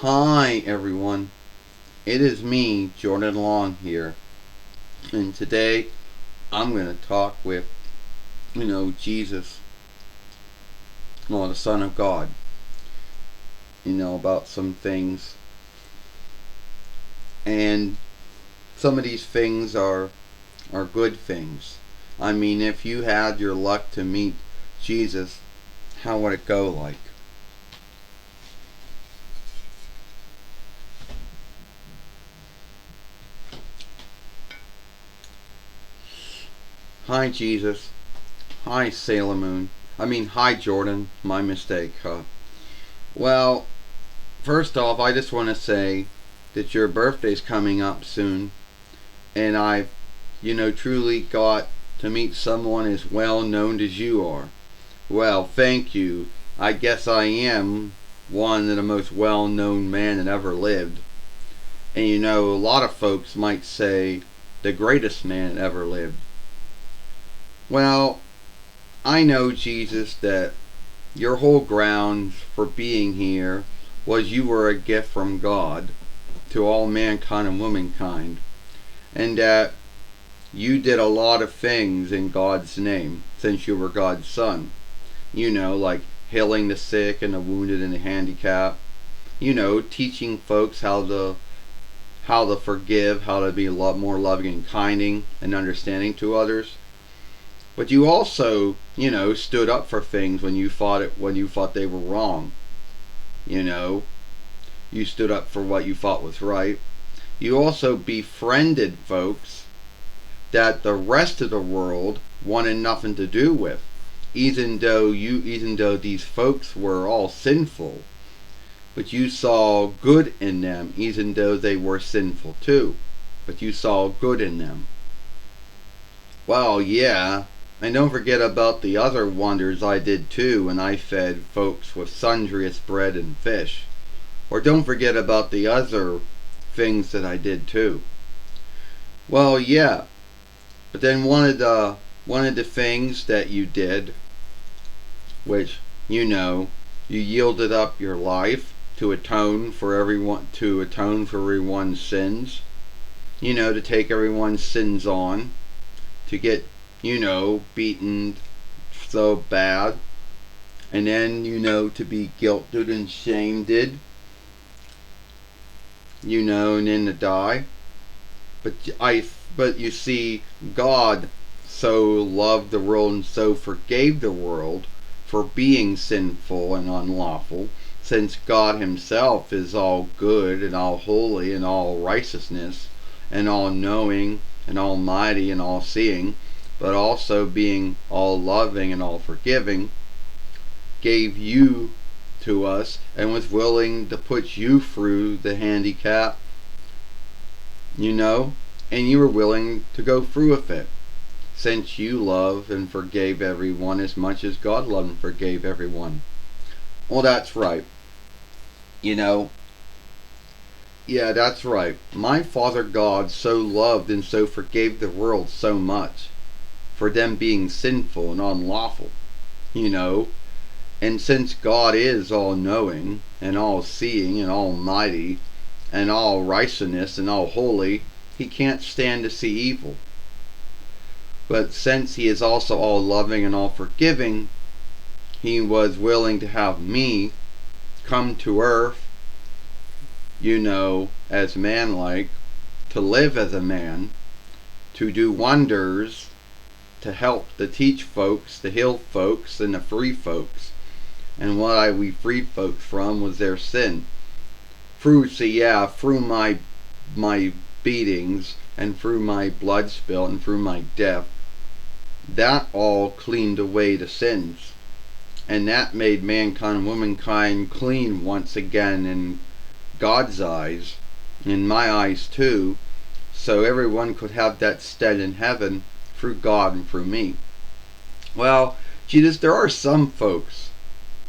Hi everyone, it is me, Jordan Long here, and today I'm going to talk with, Jesus, the Son of God, about some things. And some of these things are good things. I mean, if you had your luck to meet Jesus, how would it go like? Hi Jesus, hi Sailor Moon. Hi Jordan, my mistake, huh? Well, first off, I just want to say that your birthday's coming up soon, and I've, truly got to meet someone as well known as you are. Well, thank you. I guess I am one of the most well known man that ever lived. And a lot of folks might say the greatest man that ever lived. Well, I know, Jesus, that your whole grounds for being here was you were a gift from God to all mankind and womankind, and that you did a lot of things in God's name since you were God's son. Like healing the sick and the wounded and the handicapped. Teaching folks how to forgive, how to be a lot more loving and kinding and understanding to others. But you also, stood up for things when you thought they were wrong. You know, you stood up for what you thought was right. You also befriended folks that the rest of the world wanted nothing to do with, even though these folks were all sinful, but you saw good in them, even though they were sinful too. But you saw good in them. Well, yeah, and don't forget about the other wonders I did too when I fed folks with sundriest bread and fish. Or don't forget about the other things that I did too. Well, yeah, but then one of the things that you did, which you yielded up your life to atone for everyone's sins. To take everyone's sins on, to get beaten so bad, and then to be guilted and shamed, and then to die. But but you see, God so loved the world and so forgave the world for being sinful and unlawful, since God himself is all good and all holy and all righteousness and all knowing and almighty and all seeing, but also being all loving and all forgiving, gave you to us and was willing to put you through the handicap, and you were willing to go through with it, since you love and forgave everyone as much as God loved and forgave everyone. Well, that's right. You know, yeah, that's right. My Father God so loved and so forgave the world so much for them being sinful and unlawful, you know. And since God is all knowing and all seeing and almighty and all righteousness and all holy, he can't stand to see evil. But since he is also all loving and all forgiving, he was willing to have me come to earth, as man-like, to live as a man, to do wonders, to help, to teach folks, to heal folks, and to free folks. And what we freed folks from was their sin. Through my beatings and through my blood spill and through my death, that all cleaned away the sins. And that made mankind and womankind clean once again in God's eyes, in my eyes too, so everyone could have that stead in heaven through God and through me. Well, Jesus, there are some folks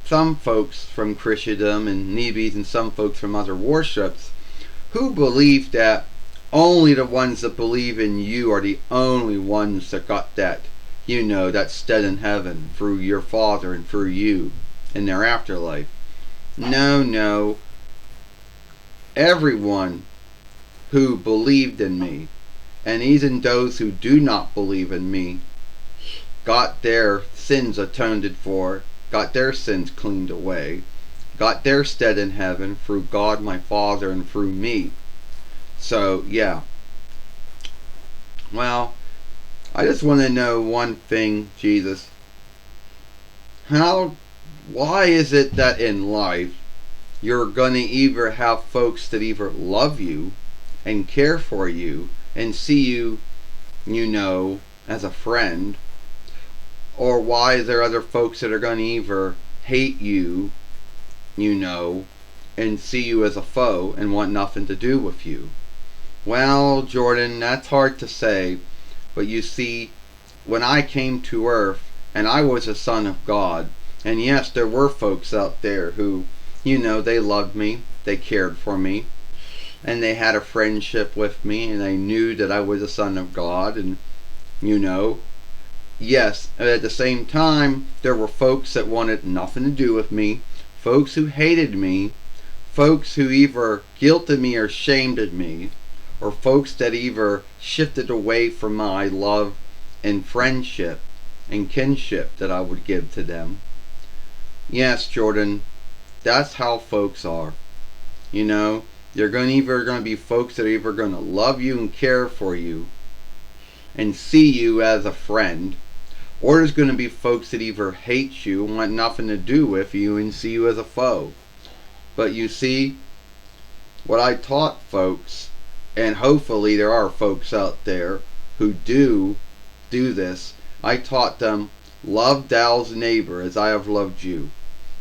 from Christendom and Nebis and some folks from other worships who believe that only the ones that believe in you are the only ones that got that, that stead in heaven through your Father and through you in their afterlife. No, everyone who believed in me, and even those who do not believe in me, got their sins atoned for, got their sins cleaned away, got their stead in heaven through God my Father and through me. So, yeah. Well, I just want to know one thing, Jesus. Why is it that in life you're going to either have folks that either love you and care for you and see you, as a friend, or why is there other folks that are going to either hate you, and see you as a foe and want nothing to do with you? Well, Jordan, that's hard to say, but you see, when I came to earth and I was a son of God, and yes, there were folks out there who, they loved me, they cared for me, and they had a friendship with me, and they knew that I was a son of God, and, yes, at the same time, there were folks that wanted nothing to do with me, folks who hated me, folks who either guilted me or shamed me, or folks that either shifted away from my love and friendship and kinship that I would give to them. Yes, Jordan, that's how folks are. They're either going to be folks that are either going to love you and care for you and see you as a friend, or there's going to be folks that either hate you and want nothing to do with you and see you as a foe. But you see, what I taught folks, and hopefully there are folks out there who do this, I taught them, love thou's neighbor as I have loved you.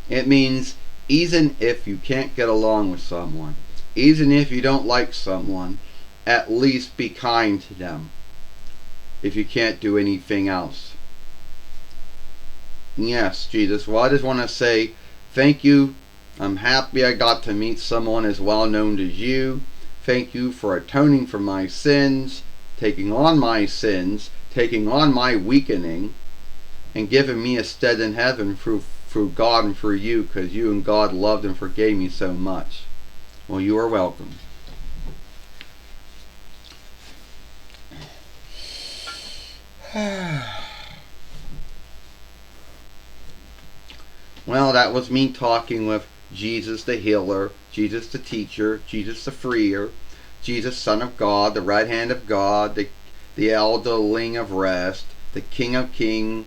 It means even if you can't get along with someone, even if you don't like someone, at least be kind to them if you can't do anything else. Yes, Jesus, well, I just want to say thank you. I'm happy I got to meet someone as well known as you. Thank you for atoning for my sins, taking on my sins, taking on my weakening, and giving me a stead in heaven through God and through you, because you and God loved and forgave me so much. Well, you are welcome. Well, that was me talking with Jesus the healer, Jesus the teacher, Jesus the freer, Jesus Son of God, the right hand of God, the elderling of rest, the King of Kings,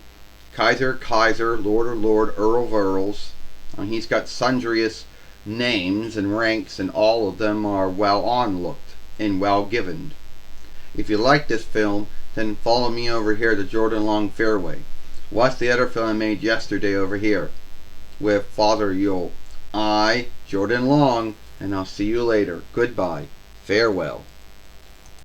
Kaiser, Lord of Lord, Earl of Earls. He's got sundriest names and ranks, and all of them are well onlooked and well given. If you like this film, then follow me over here to Jordan Long Fairway. Watch the other film I made yesterday over here with Father Yule. I, Jordan Long, and I'll see you later. Goodbye. Farewell.